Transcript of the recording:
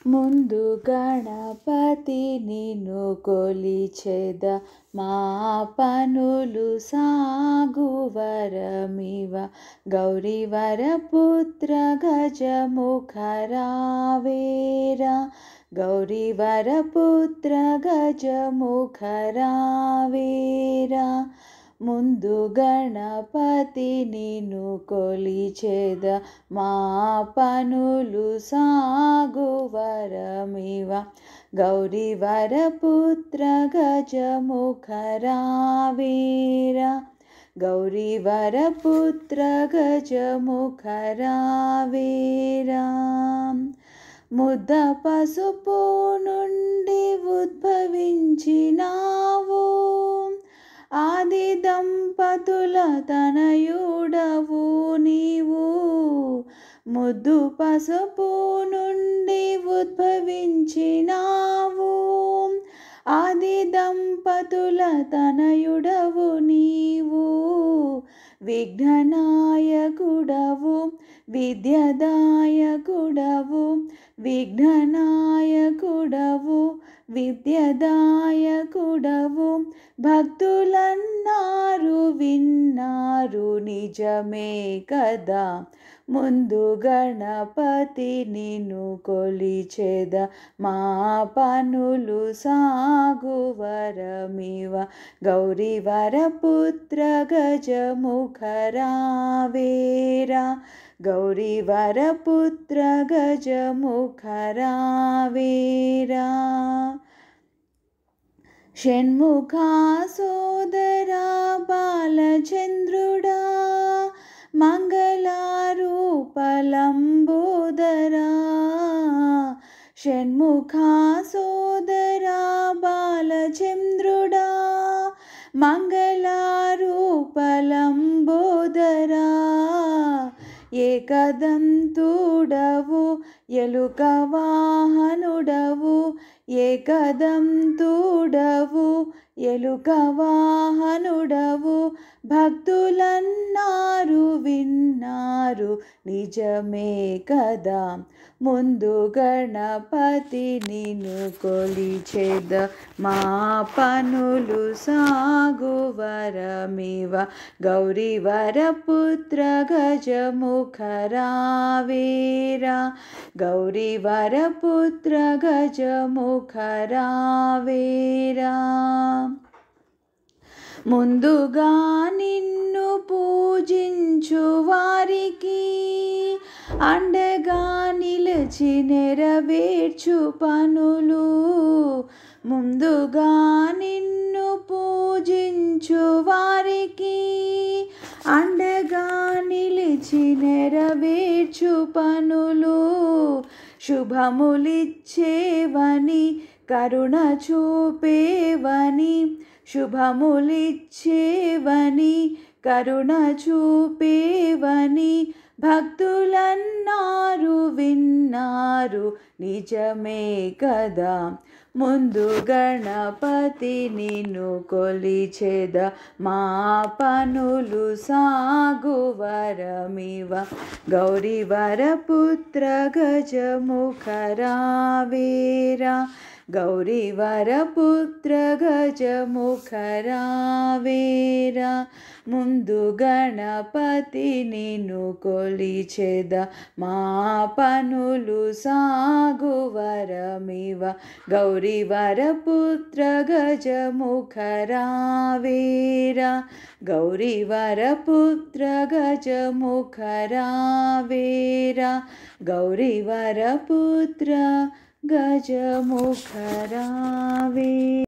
ముందు గణపతి నిన్ను కొలిచెద మా పనులు సాగువరమివ గౌరీవర పుత్ర గజముఖ రావేరా గౌరీవర పుత్ర గజముఖ రావేరా ముందు గణపతి నిన్ను కొలిచెద మా పనులు సాగువరమివ గౌరీవర పుత్ర గజముఖ రావేరా గౌరీవర పుత్ర గజముఖ రావేరా ముద్ద పసుపు నుండి ఉద్భవించినావు ఆది దంపతుల తనయుడవు నీవు ముద్దు పసుపు నుండి ఉద్భవించినావు ఆది దంపతుల తనయుడవు నీవు విఘ్ననాయకుడవు విద్యదాయకుడవు విఘ్ననాయకుడవు విద్యదాయకుడవు భక్తులన్నారు విన్నారు నిజమే కదా ముందు గణపతి నిన్ను కొలిచెద మా పనులు సాగువరమివ గౌరీవర పుత్ర గజముఖ రావేరా గౌరీవర పుత్ర గజముఖ రావేరా షణ్ముఖ సోదరా బాలచంద్రుడా మంగళరూపలంబోదరా షణ్ముఖ సోదరా బాలచంద్రుడా మంగళరూపలంబోదరా ఏకదంతుడవు ఎలుక వాహనుడవు ఏకదంతుడవు ఎలుక వాహనుడవు భక్తులన్నారు విన్నారు నిజమే కదా ముందు గణపతి నిన్ను కొలిచెద మా పనులు సాగువరమివ గౌరీవర పుత్ర గజముఖ రావేరా గౌరీవర పుత్ర గజముఖ రావేరా ముందుగా నిన్ను పూజించు వారికి అండగా నిలిచి నెరవేర్చు పనులు ముందుగా నిన్ను పూజించు వారికి అండగా నిలిచి నెరవేర్చు పనులు శుభములిచ్చేవని కరుణ చూపేవని శుభములిచ్చేవని కరుణ చూపేవని భక్తులన్నారు విన్నారు నిజమే కదా ముందు గణపతి నిన్ను కొలిచెద మా పనులు సాగువరమివ గౌరీవర పుత్ర గజముఖ రావేరా గౌరీవర పుత్ర గజముఖ రావేరా ముందు గణపతి నిన్ను కొలిచెద మా పనులు సాగువరమివ గౌరీవర పుత్ర గజముఖ రావేరా గౌరీవర పుత్ర గజముఖ రావేరా గౌరీవర పుత్ర గజముఖ రావేరా